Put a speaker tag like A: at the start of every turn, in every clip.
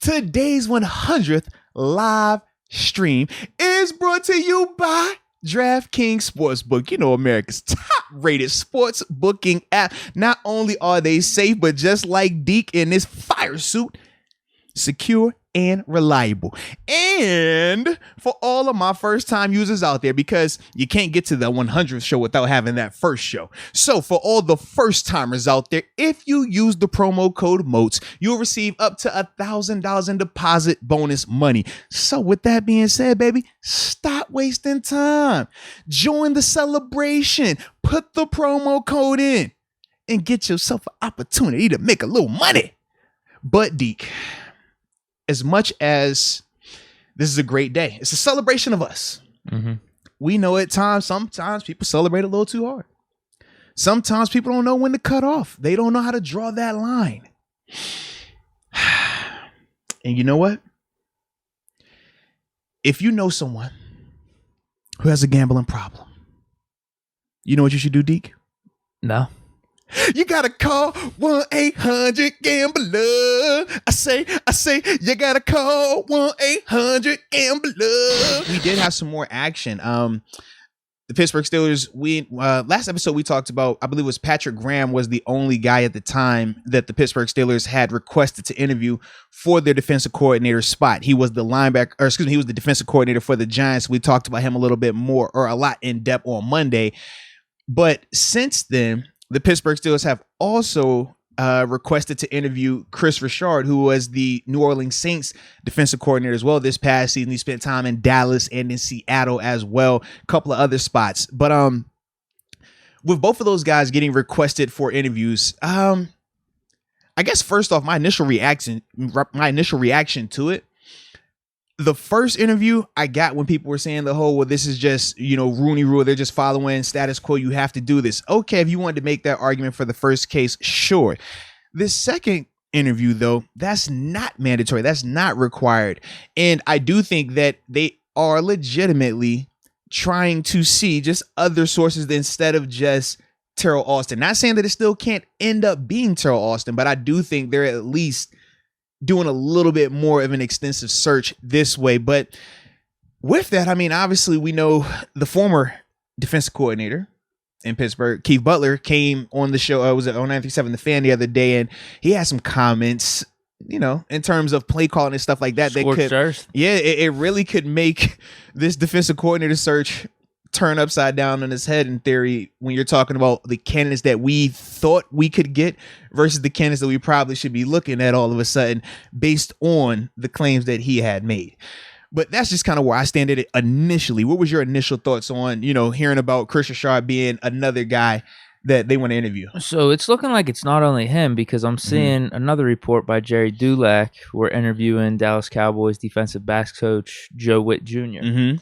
A: Today's 100th live stream is brought to you by DraftKings Sportsbook. You know, America's top-rated sports booking app. Not only are they safe, but just like Deke in this fire suit, secure and reliable. And for all of my first-time users out there, because you can't get to the 100th show without having that first show. So for all the first-timers out there, if you use the promo code MOATS, you'll receive up to $1,000 in deposit bonus money. So with that being said, baby, stop wasting time. Join the celebration. Put the promo code in and get yourself an opportunity to make a little money. But Deke, as much as this is a great day, it's a celebration of us. Mm-hmm. We know at times, sometimes people celebrate a little too hard. Sometimes people don't know when to cut off. They don't know how to draw that line. And you know what? If you know someone who has a gambling problem, you know what you should do, Deke?
B: No.
A: You gotta call 1-800-GAMBLER. I say, you gotta call 1-800-GAMBLER. We did have some more action. The Pittsburgh Steelers, last episode we talked about, I believe it was Patrick Graham was the only guy at the time that the Pittsburgh Steelers had requested to interview for their defensive coordinator spot. He was the he was the defensive coordinator for the Giants. We talked about him a little bit more, or a lot in depth on Monday. But since then, the Pittsburgh Steelers have also requested to interview Chris Richard, who was the New Orleans Saints defensive coordinator as well this past season. He spent time in Dallas and in Seattle as well, a couple of other spots. But with both of those guys getting requested for interviews, I guess first off, my initial reaction to it, the first interview I got when people were saying the whole, well, this is just, Rooney Rule. They're just following status quo. You have to do this. Okay, if you wanted to make that argument for the first case, sure. This second interview, though, that's not mandatory. That's not required. And I do think that they are legitimately trying to see just other sources instead of just Terrell Austin. Not saying that it still can't end up being Terrell Austin, but I do think they're at least doing a little bit more of an extensive search this way. But with that, I mean, obviously we know the former defensive coordinator in Pittsburgh, Keith Butler, came on the show, was it on 937 The Fan the other day, and he had some comments, in terms of play calling and stuff like that. It really could make this defensive coordinator search turn upside down on his head in theory when you're talking about the candidates that we thought we could get versus the candidates that we probably should be looking at all of a sudden based on the claims that he had made. But that's just kind of where I stand at it initially. What was your initial thoughts on, hearing about Chris Richard being another guy that they want to interview? So
B: it's looking like it's not only him, because I'm seeing another report by Jerry Dulac. We're interviewing Dallas Cowboys defensive backs coach Joe Witt Jr.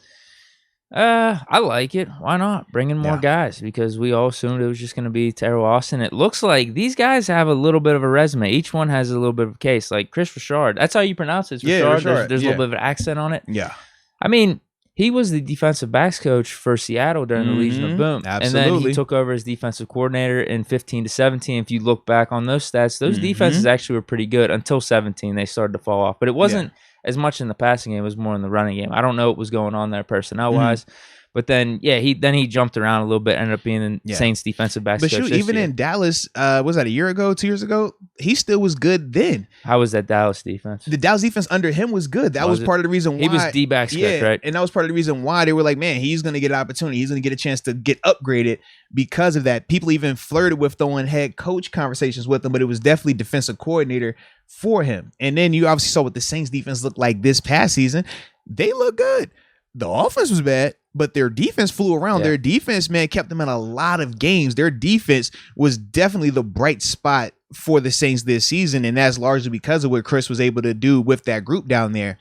B: I like it. Why not? Bring in more guys, because we all assumed it was just going to be Terrell Austin. It looks like these guys have a little bit of a resume. Each one has a little bit of a case. Like Chris Richard. That's how you pronounce it. Richard. There's a little bit of an accent on it.
A: Yeah.
B: I mean, he was the defensive backs coach for Seattle during the Legion of Boom.
A: Absolutely.
B: And then he took over as defensive coordinator in 15 to 17. If you look back on those stats, those defenses actually were pretty good until 17. They started to fall off. But it wasn't as much in the passing game, it was more in the running game. I don't know what was going on there personnel-wise. But then, he jumped around a little bit, ended up being the Saints defensive backs coach. But shoot, even in Dallas, was that a year ago, 2 years ago? He still was good then. How was that Dallas defense?
A: The Dallas defense under him was good. That was part of the reason why.
B: He was D-backs coach, right?
A: And that was part of the reason why they were like, man, he's going to get an opportunity. He's going to get a chance to get upgraded because of that. People even flirted with throwing head coach conversations with him, but it was definitely defensive coordinator for him. And then you obviously saw what the Saints defense looked like this past season. They look good. The offense was bad, but their defense flew around. Their defense, man, kept them in a lot of games. Their defense was definitely the bright spot for the Saints this season, and that's largely because of what Chris was able to do with that group down there.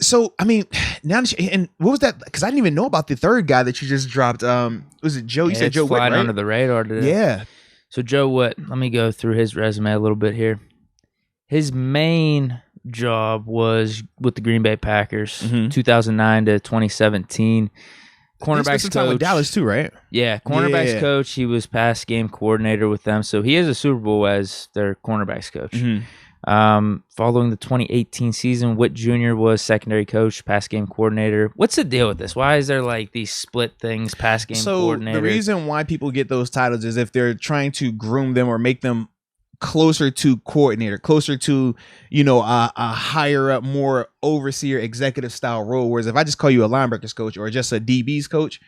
A: So, I mean, now and what was that? Because I didn't even know about the third guy that you just dropped. Was it Joe? You said Joe Witt, right?
B: Under the radar today.
A: Yeah.
B: So Joe Witt, let me go through his resume a little bit here. His main job was with the Green Bay Packers, 2009 to 2017. Cornerbacks coach.
A: Time with Dallas too, right?
B: Yeah, cornerbacks coach. He was pass game coordinator with them, so he has a Super Bowl as their cornerbacks coach. Following the 2018 season, Witt Jr. was secondary coach, pass game coordinator. What's the deal with this? Why is there like these split things, pass game coordinator?
A: So the reason why people get those titles is if they're trying to groom them or make them closer to coordinator, closer to, a higher up, more overseer, executive style role. Whereas if I just call you a linebackers coach or just a DBs coach,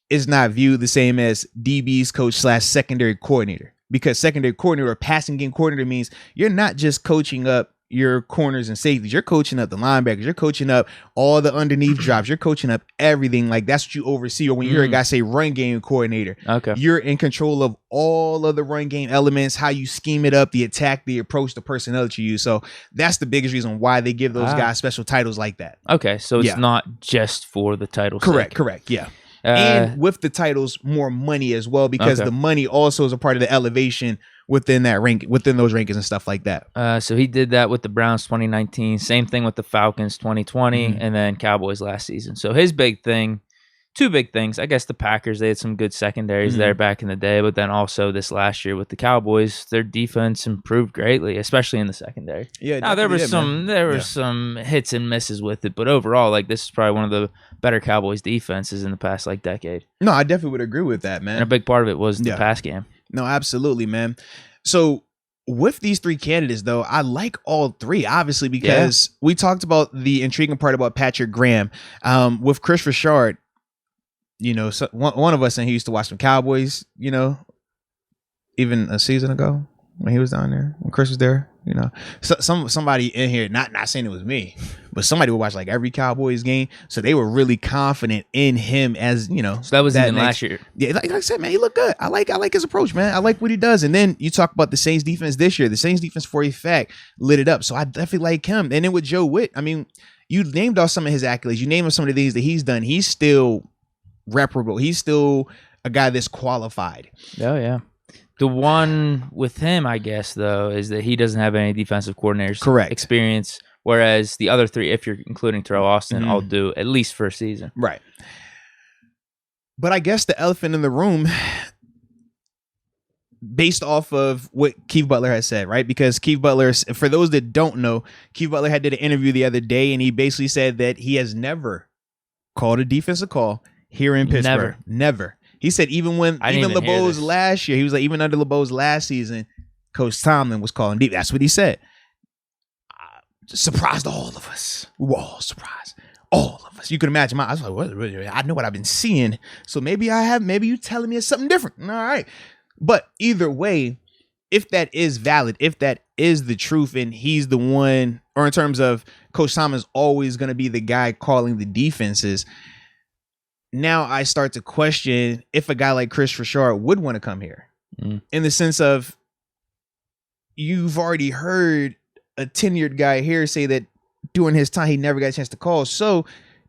A: it's not viewed the same as DBs coach / secondary coordinator, because secondary coordinator or passing game coordinator means you're not just coaching up your corners and safeties. You're coaching up the linebackers. You're coaching up all the underneath drops. You're coaching up everything. Like, that's what you oversee. Or when you're a guy, say, run game coordinator,
B: okay,
A: you're in control of all of the run game elements, how you scheme it up, the attack, the approach, the personnel that you use. So that's the biggest reason why they give those guys special titles like that.
B: Okay, so it's not just for the title.
A: Correct. Yeah. And with the titles, more money as well, because the money also is a part of the elevation within that rank, within those rankings and stuff like that.
B: So he did that with the Browns 2019, same thing with the Falcons 2020, and then Cowboys last season. So his big thing, two big things, I guess the Packers, they had some good secondaries there back in the day, but then also this last year with the Cowboys, their defense improved greatly, especially in the secondary.
A: Yeah,
B: now there were some hits and misses with it, but overall, like, this is probably one of the better Cowboys defenses in the past decade.
A: No, I definitely would agree with that, man.
B: And a big part of it was the pass game.
A: No, absolutely, man. So with these three candidates, though, I like all three, obviously, because we talked about the intriguing part about Patrick Graham. With Chris Richard, one of us in here used to watch some Cowboys, even a season ago when he was down there, when Chris was there, somebody in here, not saying it was me, but somebody would watch like every Cowboys game. So they were really confident in him as, So
B: that was even last year.
A: Yeah. Like I said, man, he looked good. I like his approach, man. I like what he does. And then you talk about the Saints defense this year. The Saints defense, for a fact, lit it up. So I definitely like him. And then with Joe Witt, I mean, you named off some of his accolades. You named off some of the things that he's done. He's still reparable. He's still a guy that's qualified.
B: Oh, yeah. The one with him, I guess, though, is that he doesn't have any defensive coordinators experience, whereas the other three, if you're including Terrell Austin, all do at least for a season.
A: Right. But I guess the elephant in the room, based off of what Keith Butler has said, right? Because Keith Butler, for those that don't know, Keith Butler did an interview the other day, and he basically said that he has never called a defensive call here in Pittsburgh. Never. He said even LeBeau's last year, he was like, even under LeBeau's last season, Coach Tomlin was calling deep. That's what he said. Surprised all of us. We were all surprised. All of us. You can imagine. I was like, what? I know what I've been seeing. So maybe I have. Maybe you telling me it's something different. All right. But either way, if that is valid, if that is the truth, and he's the one, or in terms of Coach Tomlin's always going to be the guy calling the defenses, now I start to question if a guy like Chris Richard would want to come here, in the sense of, you've already heard a tenured guy here say that during his time, he never got a chance to call. So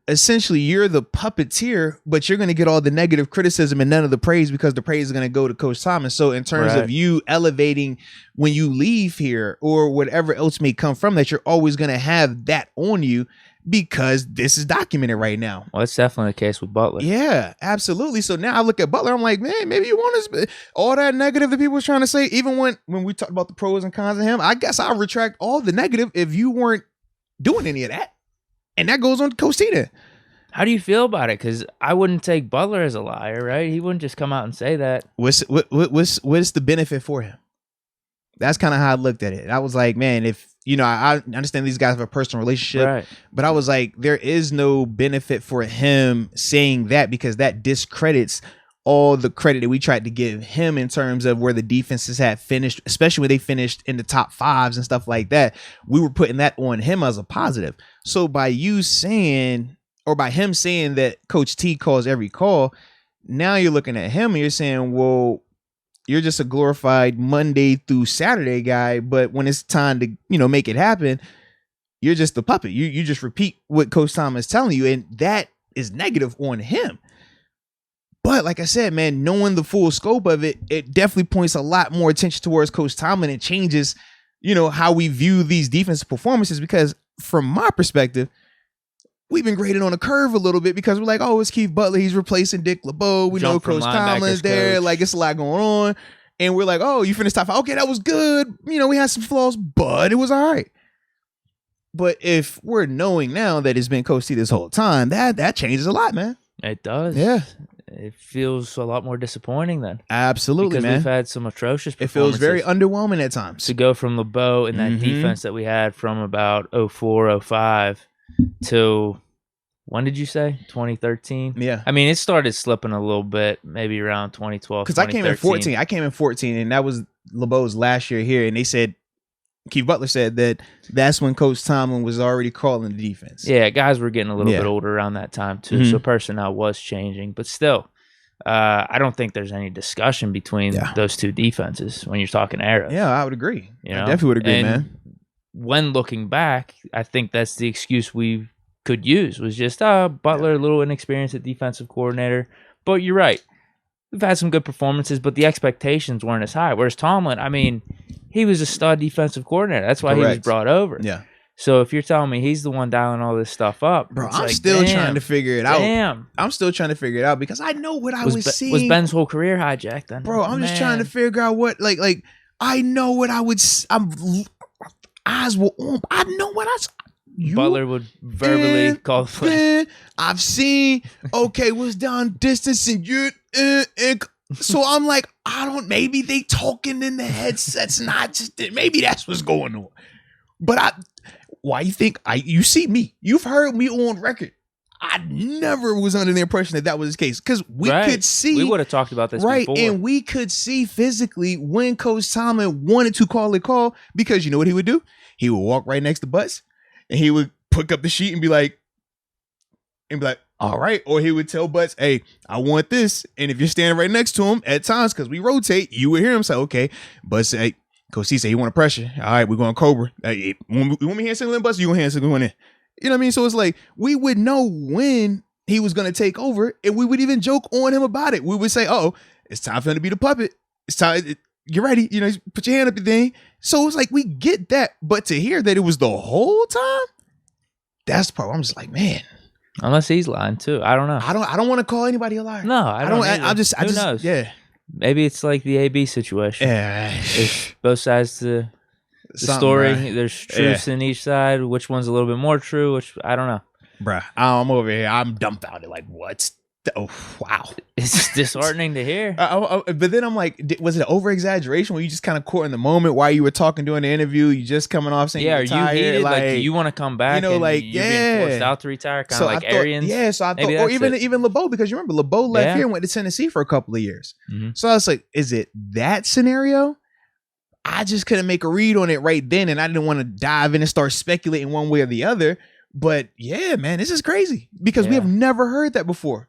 A: essentially you're the puppeteer, but you're going to get all the negative criticism and none of the praise, because the praise is going to go to Coach Thomas. So in terms of you elevating when you leave here, or whatever else may come from that, you're always going to have that on you, because this is documented right now.
B: Well, it's definitely the case with Butler.
A: Yeah, absolutely. So now I look at Butler, I'm like, man, maybe you want to, all that negative that people was trying to say, even when we talked about the pros and cons of him, I guess I'll retract all the negative if you weren't doing any of that. And that goes on to Coach Tita.
B: How do you feel about it? Because I wouldn't take Butler as a liar, right? He wouldn't just come out and say that.
A: What's the benefit for him? That's kind of how I looked at it. I was like, man, if, I understand these guys have a personal relationship, but I was like, there is no benefit for him saying that, because that discredits all the credit that we tried to give him in terms of where the defenses had finished, especially when they finished in the top fives and stuff like that. We were putting that on him as a positive. So by you saying, or by him saying that Coach T calls every call, now you're looking at him and you're saying, well, you're just a glorified Monday through Saturday guy, but when it's time to, make it happen, you're just the puppet. You just repeat what Coach Thomas is telling you, and that is negative on him. But like I said, man, knowing the full scope of it, it definitely points a lot more attention towards Coach Tomlin, and changes, how we view these defensive performances, because from my perspective, we've been graded on a curve a little bit, because we're like, oh, it's Keith Butler. He's replacing Dick LeBeau. We know Coach Tomlin's there. Like, it's a lot going on. and we're like, oh, you finished top 5. Okay, that was good. We had some flaws, but it was all right. But if we're knowing now that it's been Coach T this whole time, that changes a lot, man.
B: It does.
A: Yeah.
B: It feels a lot more disappointing then.
A: Absolutely,
B: because
A: man.
B: We've had some atrocious performances.
A: It feels very underwhelming at times.
B: To go from LeBeau and that defense that we had from about 04, 05 to, when did you say? 2013?
A: Yeah.
B: I mean, it started slipping a little bit, maybe around 2012,
A: because I came in 14. I came in 14, and that was LeBeau's last year here, and they said, Keith Butler said that's when Coach Tomlin was already calling the defense.
B: Yeah, guys were getting a little bit older around that time too, so personnel was changing. But still, I don't think there's any discussion between those two defenses when you're talking era.
A: Yeah, I would agree.
B: I
A: definitely would agree, man.
B: When looking back, I think that's the excuse we could use was just Butler, a little inexperienced at defensive coordinator. But you're right. We've had some good performances, but the expectations weren't as high. Whereas Tomlin, I mean, he was a stud defensive coordinator. That's why he was brought over.
A: Yeah.
B: So if you're telling me he's the one dialing all this stuff up,
A: bro, I'm still trying to figure it out. I'm still trying to figure it out because I know what I was seeing.
B: Was Ben's whole career hijacked then?
A: Bro, I'm just trying to figure out what, like I know what I would. Eyes were on. I know what
B: Butler would verbally call the play.
A: I've seen. Okay, what's down distance and you. So I'm like, maybe they talking in the headsets, not just, maybe that's what's going on. But why you think you see me? You've heard me on record. I never was under the impression that was the case because we could see.
B: We would have talked about this before.
A: And we could see physically when Coach Tomlin wanted to call a call because you know what he would do? He would walk right next to Butts and he would pick up the sheet and be like, all right. Or he would tell Butts, hey, I want this. And if you're standing right next to him at times, because we rotate, you would hear him say, okay. Butts say, hey, Coach T say he want pressure. All right, we're going Cobra. Hey, you want me hand signaling Butts? You want hand signaling in? You know what I mean? So it's like, we would know when he was going to take over, and we would even joke on him about it. We would say, oh, it's time for him to be the puppet. It's time. You're ready. Put your hand up your thing. So it's like, we get that. But to hear that it was the whole time, that's the part where I'm just like, man.
B: Unless he's lying too. I don't know.
A: I don't want to call anybody a liar.
B: No, I don't.
A: I just
B: Who knows?
A: Yeah.
B: Maybe it's like the AB situation.
A: Yeah.
B: It's both sides to the story. Right. There's truths in each side. Which one's a little bit more true? Which I don't know.
A: Bruh, I'm over here. I'm dumbfounded. Like, what? Oh, wow.
B: It's disheartening to hear.
A: But then I'm like, was it an over-exaggeration where you just kind of caught in the moment while you were talking during the interview? You just coming off saying you're tired?
B: You heated? Like you want to come back? You're being forced out to retire, kind of like Arians.
A: Yeah, so I thought, or even LeBeau, because you remember LeBeau left here and went to Tennessee for a couple of years. Mm-hmm. So I was like, is it that scenario? I just couldn't make a read on it right then, and I didn't want to dive in and start speculating one way or the other. But yeah, man, this is crazy because we have never heard that before.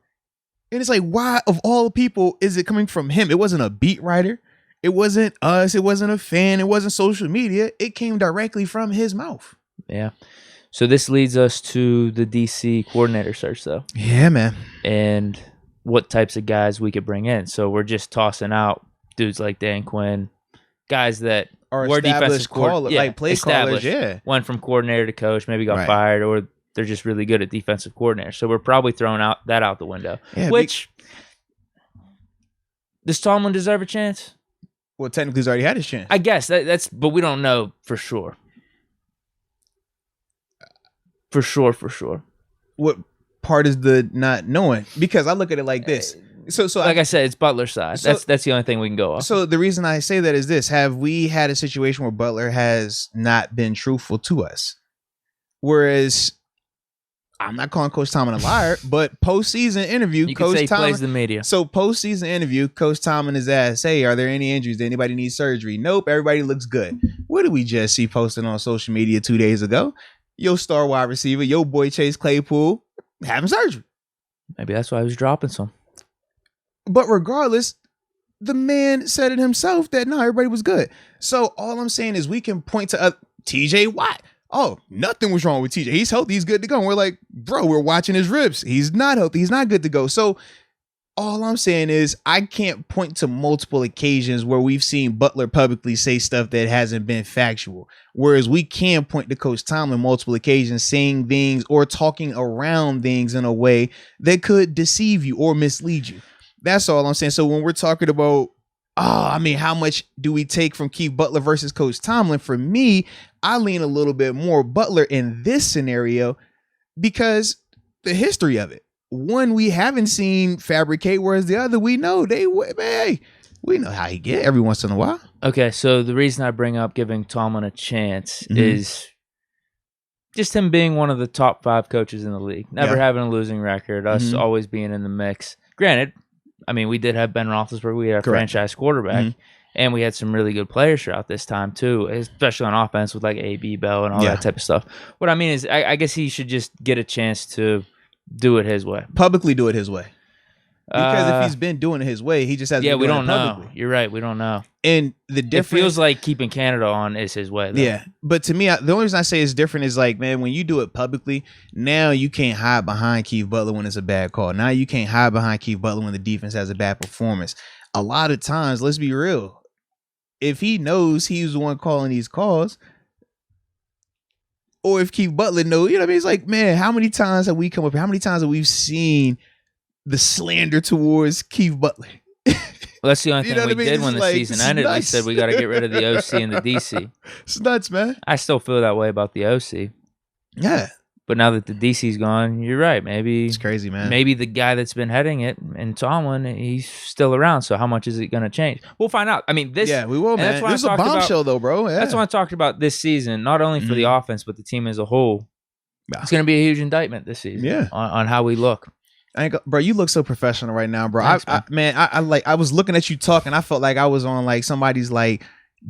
A: And it's like, why, of all people, is it coming from him? It wasn't a beat writer. It wasn't us. It wasn't a fan. It wasn't social media. It came directly from his mouth.
B: Yeah. So this leads us to the DC coordinator search, though.
A: Yeah, man.
B: And what types of guys we could bring in. So we're just tossing out dudes like Dan Quinn, guys that were defensive
A: like play callers,
B: went from coordinator to coach, maybe got fired, or they're just really good at defensive coordinator. So we're probably throwing that out the window. Yeah, which does Tomlin deserve a chance?
A: Well, technically he's already had his chance.
B: I guess that's, but we don't know for sure. For sure.
A: What part is the not knowing? Because I look at it like this. So
B: like I said, it's Butler's side. That's the only thing we can go off.
A: So the reason I say that is this: have we had a situation where Butler has not been truthful to us? Whereas, I'm not calling Coach Tomlin a liar, but postseason interview, Coach Tomlin
B: plays the media.
A: So postseason interview, Coach Tomlin is asked, "Hey, are there any injuries? Does anybody need surgery?" Nope, everybody looks good. What did we just see posted on social media 2 days ago? Your star wide receiver, your boy Chase Claypool, having surgery.
B: Maybe that's why he was dropping some.
A: But regardless, the man said it himself that no, everybody was good. So all I'm saying is we can point to TJ Watt. Oh, nothing was wrong with TJ. He's healthy. He's good to go. And we're like, bro, we're watching his ribs. He's not healthy. He's not good to go. So all I'm saying is I can't point to multiple occasions where we've seen Butler publicly say stuff that hasn't been factual. Whereas we can point to Coach Tomlin multiple occasions saying things or talking around things in a way that could deceive you or mislead you. That's all I'm saying. So when we're talking about I mean, how much do we take from Keith Butler versus Coach Tomlin? For me, I lean a little bit more Butler in this scenario because the history of it. One, we haven't seen fabricate, whereas the other, we know we know how he get every once in a while.
B: Okay, so the reason I bring up giving Tomlin a chance is just him being one of the top 5 coaches in the league, never having a losing record, us always being in the mix. Granted, I mean, we did have Ben Roethlisberger, we had a franchise quarterback, and we had some really good players throughout this time too, especially on offense with like A.B. Bell and all that type of stuff. What I mean is, I guess he should just get a chance to do it his way.
A: Publicly do it his way. Because if he's been doing it his way, he just hasn't been doing it publicly.
B: We don't know. You're right, we don't know.
A: And the difference...
B: It feels like keeping Canada on is his way, though.
A: Yeah, but to me, the only reason I say it's different is like, man, when you do it publicly, now you can't hide behind Keith Butler when it's a bad call. Now you can't hide behind Keith Butler when the defense has a bad performance. A lot of times, let's be real, if he knows he's the one calling these calls, or if Keith Butler knows, you know what I mean? It's like, man, how many times have we come up here? How many times have we seen the slander towards Keith Butler?
B: Well, that's the only thing we did when the season ended. We said we got to get rid of the OC and the DC.
A: It's nuts, man.
B: I still feel that way about the OC.
A: Yeah.
B: But now that the DC's gone, you're right. Maybe
A: it's crazy, man.
B: Maybe the guy that's been heading it, and Tomlin, he's still around. So how much is it going to change? We'll find out. I mean, this.
A: Yeah, we will, man. This is a bombshell, though, bro. Yeah.
B: That's what I talked about this season, not only for the offense but the team as a whole. It's going to be a huge indictment this season. On how we look.
A: Bro, you look so professional right now, bro.
B: Thanks,
A: I was looking at you talking. I felt like I was on like somebody's like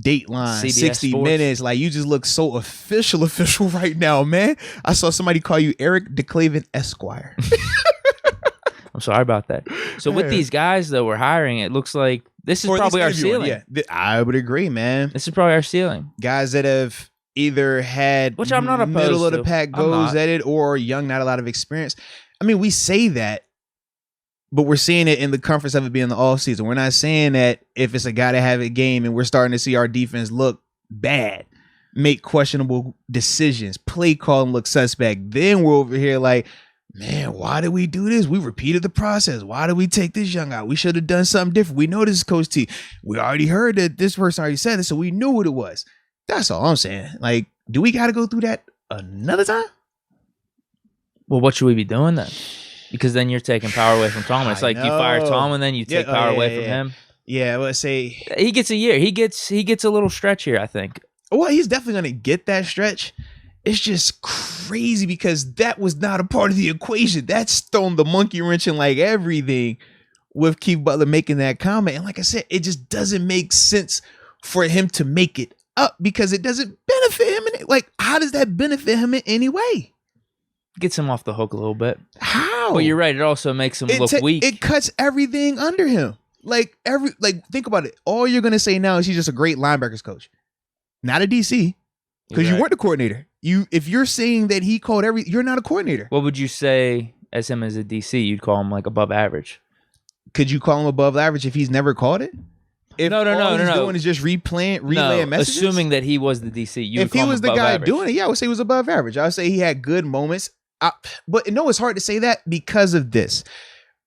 A: Dateline,
B: CBS
A: 60
B: Sports.
A: Minutes. Like, you just look so official right now, man. I saw somebody call you Eric DeClaven Esquire.
B: I'm sorry about that. So with these guys that we're hiring, it looks like this is probably our ceiling.
A: Yeah, I would agree, man.
B: This is probably our ceiling.
A: Guys that have either had
B: which I'm not opposed
A: middle of the
B: to.
A: pack goes at it, or young, not a lot of experience. I mean, we say that, but we're seeing it in the comforts of it being the off season. We're not saying that if it's a guy to have a game and we're starting to see our defense look bad, make questionable decisions, play calling look suspect, then we're over here like, man, why did we do this? We repeated the process. Why did we take this young out? We should have done something different. We know this is Coach T. We already heard that this person already said it, so we knew what it was. That's all I'm saying. Like, do we got to go through that another time?
B: Well, what should we be doing then? Because then you're taking power away from Tomlin. It's like you fire Tomlin, then you take power away from him.
A: Yeah, let's say
B: he gets a year. He gets a little stretch here, I think.
A: Well, he's definitely going to get that stretch. It's just crazy because that was not a part of the equation. That's thrown the monkey wrench in like everything with Keith Butler making that comment. And like I said, it just doesn't make sense for him to make it up because it doesn't benefit him. Like, how does that benefit him in any way?
B: Gets him off the hook a little bit.
A: How?
B: Well, you're right. It also makes him look weak.
A: It cuts everything under him. Like think about it. All you're gonna say now is he's just a great linebackers coach, not a DC, because you weren't the coordinator. If you're saying that he called you're not a coordinator.
B: What would you say as him as a DC? You'd call him like above average.
A: Could you call him above average if he's never called it? If all he's doing is just relaying messages?
B: Assuming that he was the DC,
A: if he was the guy doing it, I would say he was above average. I would say he had good moments. But no, it's hard to say that because of this.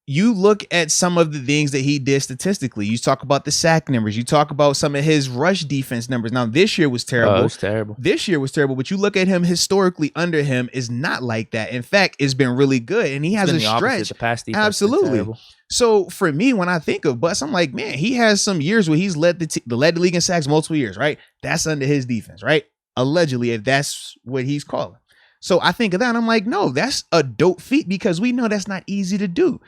A: You look at some of the things that he did statistically. You talk about the sack numbers. You talk about some of his rush defense numbers. Now, this year was terrible.
B: Oh, it was terrible.
A: This year was terrible. But you look at him historically under him is not like that. In fact, it's been really good. And he has a stretch.
B: The pass defense
A: absolutely. So for me, when I think of Butts, I'm like, man, he has some years where he's led the league in sacks multiple years, right? That's under his defense, right? Allegedly, if that's what he's calling. So I think of that and I'm like, no, that's a dope feat because we know that's not easy to do.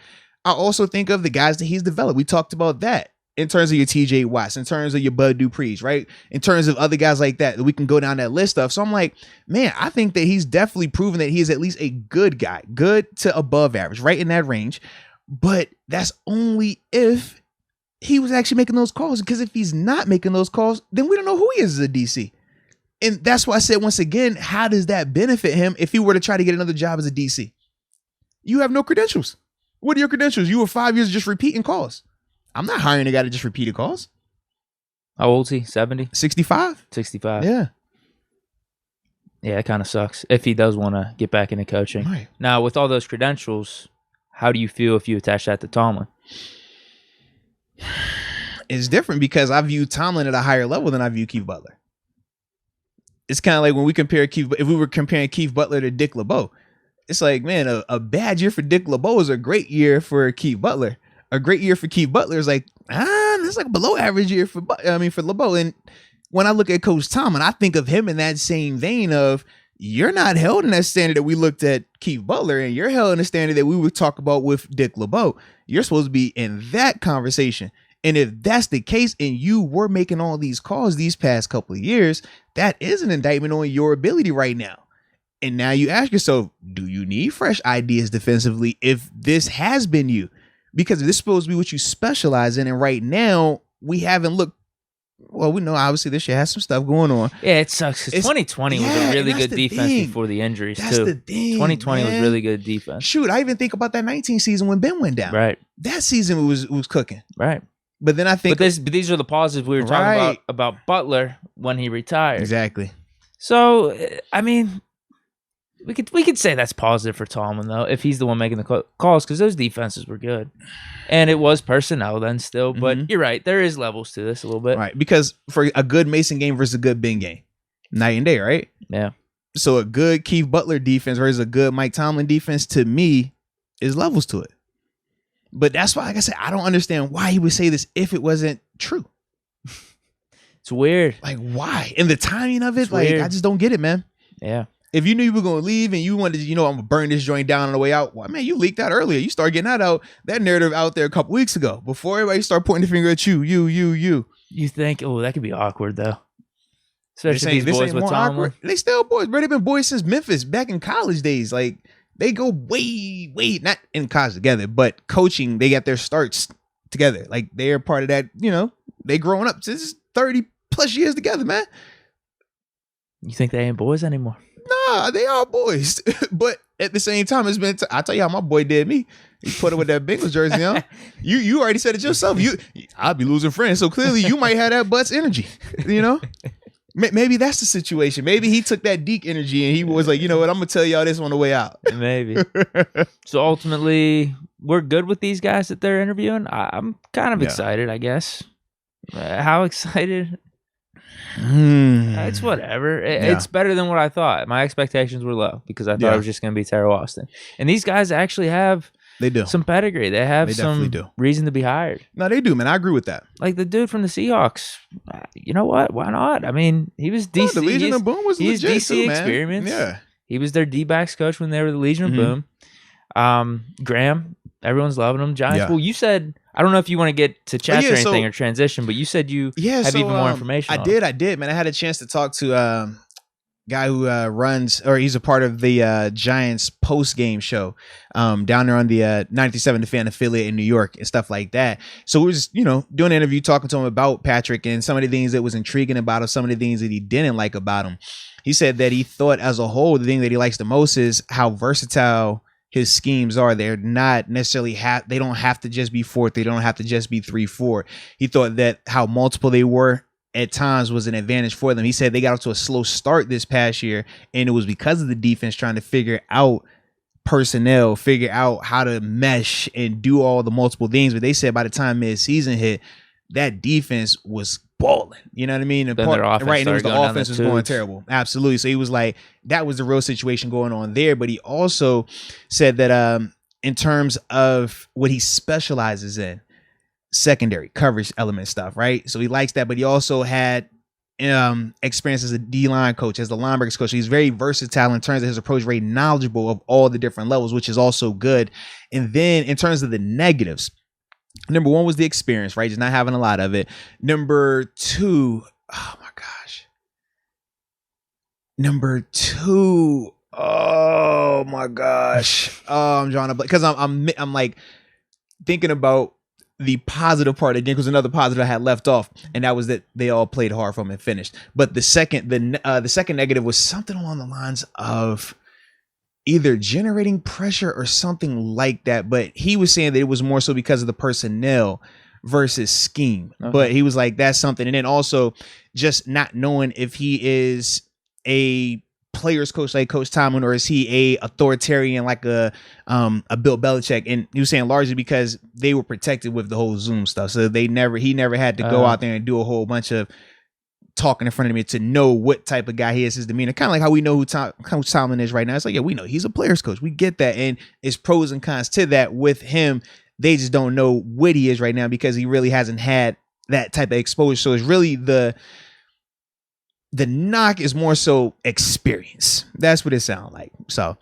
A: I also think of the guys that he's developed. We talked about that in terms of your TJ Watts, in terms of your Bud Dupree's, right? In terms of other guys like that we can go down that list of. So I'm like, man, I think that he's definitely proven that he is at least a good guy, good to above average, right in that range. But that's only if he was actually making those calls, because if he's not making those calls, then we don't know who he is as a DC. And that's why I said, once again, how does that benefit him if he were to try to get another job as a DC? You have no credentials. What are your credentials? You were 5 years just repeating calls. I'm not hiring a guy to just repeat calls.
B: How old is he? 70?
A: 65?
B: 65.
A: Yeah.
B: Yeah, it kind of sucks if he does want to get back into coaching.
A: Right.
B: Now, with all those credentials, how do you feel if you attach that to Tomlin?
A: It's different because I view Tomlin at a higher level than I view Keith Butler. It's kind of like when we compare if we were comparing Keith Butler to Dick LeBeau, it's like, man, a bad year for Dick LeBeau is a great year for Keith Butler. A great year for Keith Butler is like, it's like a below average year for LeBeau. And when I look at Coach Tomlin, I think of him in that same vein of, you're not held in that standard that we looked at Keith Butler, and you're held in the standard that we would talk about with Dick LeBeau. You're supposed to be in that conversation. And if that's the case, and you were making all these calls these past couple of years, that is an indictment on your ability right now. And now you ask yourself, do you need fresh ideas defensively if this has been you? Because this is supposed to be what you specialize in. And right now, we haven't looked. Well, we know obviously this year has some stuff going on.
B: Yeah, it sucks. 2020 was a really good defense before the injuries,
A: that's
B: too.
A: The thing,
B: 2020
A: man.
B: was really good defense.
A: Shoot, I even think about that 19 season when Ben went down.
B: Right.
A: That season was cooking.
B: Right.
A: But then I think.
B: But these are the positives we were talking about Butler when he retired.
A: Exactly.
B: So, I mean, we could say that's positive for Tomlin, though, if he's the one making the calls, because those defenses were good. And it was personnel then still, but you're right. There is levels to this a little bit.
A: Right, because for a good Mason game versus a good Ben game, night and day, right?
B: Yeah.
A: So a good Keith Butler defense versus a good Mike Tomlin defense, to me, is levels to it. But that's why, like I said, I don't understand why he would say this if it wasn't true.
B: It's weird.
A: Like, why? And the timing of it,
B: It's weird.
A: I just don't get it, man.
B: Yeah.
A: If you knew you were going to leave and you wanted to, I'm going to burn this joint down on the way out, well, man, you leaked out earlier. You started getting that narrative out there a couple weeks ago before everybody started pointing the finger at you.
B: You think, that could be awkward, though. Especially these boys with Tomlin.
A: They still boys, bro. They've been boys since Memphis, back in college days. Like, they go way, not in college together, but coaching, they got their starts together. Like, they're part of that, they growing up since 30 plus years together, man.
B: You think they ain't boys anymore?
A: Nah, they are boys. But at the same time, it's been, I'll tell you how my boy did me. He put it with that Bengals jersey on. You already said it yourself. I'll be losing friends. So clearly you might have that Butts energy, Maybe that's the situation. Maybe he took that Deke energy and he was like, you know what, I'm going to tell y'all this on the way out.
B: Maybe. So ultimately, we're good with these guys that they're interviewing. I'm kind of excited, I guess. How excited? It's whatever. It's better than what I thought. My expectations were low because I thought it was just going to be Terrell Austin. And these guys actually have some pedigree. They have some reason to be hired.
A: No, they do, man. I agree with that.
B: Like the dude from the Seahawks. You know what? Why not? I mean, he was DC.
A: The Legion of Boom was legit
B: DC
A: too,
B: experience.
A: Man. Yeah.
B: He was their D-backs coach when they were the Legion of Boom. Graham, everyone's loving him. Giants. Yeah. Well, you said, I don't know if you want to get to chat or anything or transition, but you said you have even more information.
A: I did, man. I had a chance to talk to a guy who he's a part of the Giants post-game show down there on the 97 The Fan affiliate in New York and stuff like that. So we were just, doing an interview, talking to him about Patrick and some of the things that was intriguing about him, some of the things that he didn't like about him. He said that he thought as a whole, the thing that he likes the most is how versatile his schemes are. They're not necessarily they don't have to just be 4-3. They don't have to just be 3-4. He thought that how multiple they were at times was an advantage for them. He said they got off to a slow start this past year, and it was because of the defense trying to figure out personnel, figure out how to mesh and do all the multiple things. But they said by the time mid-season hit, that defense was balling. You know what I mean? And it was the offense was going terrible. Absolutely. So he was like, that was the real situation going on there. But he also said that in terms of what he specializes in, secondary coverage element stuff, right? So he likes that, but he also had experience as a D-line coach, as the linebackers coach. He's very versatile in terms of his approach, very knowledgeable of all the different levels, which is also good. And then in terms of the negatives, number one was the experience, right? Just not having a lot of it. Number two, oh my gosh. Oh my gosh. Oh, I'm drawing a blank because I'm like thinking about the positive part again, because another positive I had left off, and that was that they all played hard for him and finished. But the second negative was something along the lines of either generating pressure or something like that. But he was saying that it was more so because of the personnel versus scheme. Okay. But he was like, that's something. And then also just not knowing if he is a players coach like Coach Tomlin, or is he a authoritarian like a Bill Belichick? And he was saying largely because they were protected with the whole Zoom stuff, so he never had to go out there and do a whole bunch of talking in front of me to know what type of guy he is, his demeanor. Kind of like how we know who Coach Tomlin is right now. It's like, yeah, we know he's a players coach. We get that, and it's pros and cons to that with him. They just don't know what he is right now because he really hasn't had that type of exposure. So it's really the knock is more so experience. That's what it sounds like. So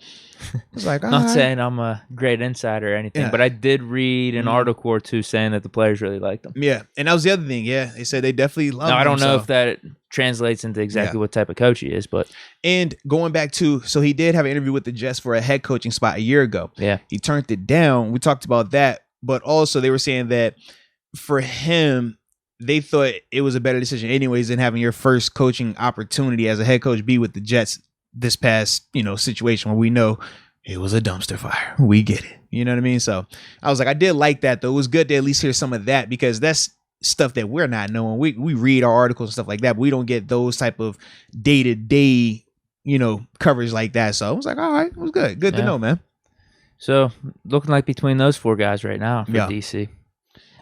A: it's like,
B: not saying I'm a great insider or anything, but I did read an article or two saying that the players really liked him.
A: Yeah, and that was the other thing. Yeah, they said they definitely love him.
B: I don't know if that translates into exactly what type of coach he is, but.
A: And going back to, so he did have an interview with the Jets for a head coaching spot a year ago.
B: Yeah.
A: He turned it down. We talked about that, but also they were saying that for him, they thought it was a better decision anyways than having your first coaching opportunity as a head coach be with the Jets this past, situation where we know it was a dumpster fire. We get it. You know what I mean? So I was like, I did like that though. It was good to at least hear some of that because that's stuff that we're not knowing. We read our articles and stuff like that, but we don't get those type of day-to-day, coverage like that. So I was like, all right, it was good. Good to know, man.
B: So looking like between those four guys right now for DC.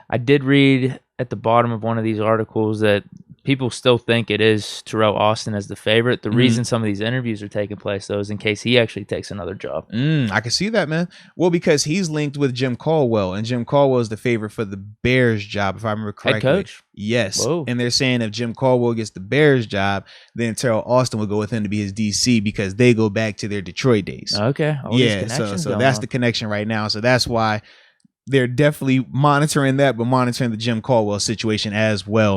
B: I did read at the bottom of one of these articles that people still think it is Terrell Austin as the favorite. The reason some of these interviews are taking place, though, is in case he actually takes another job.
A: I can see that, man. Well, because he's linked with Jim Caldwell, and Jim Caldwell is the favorite for the Bears job, if I remember correctly.
B: Head coach?
A: Yes.
B: Whoa.
A: And they're saying if Jim Caldwell gets the Bears job, then Terrell Austin will go with him to be his DC because they go back to their Detroit days.
B: Okay.
A: So that's the connection right now. So that's why they're definitely monitoring that, but monitoring the Jim Caldwell situation as well.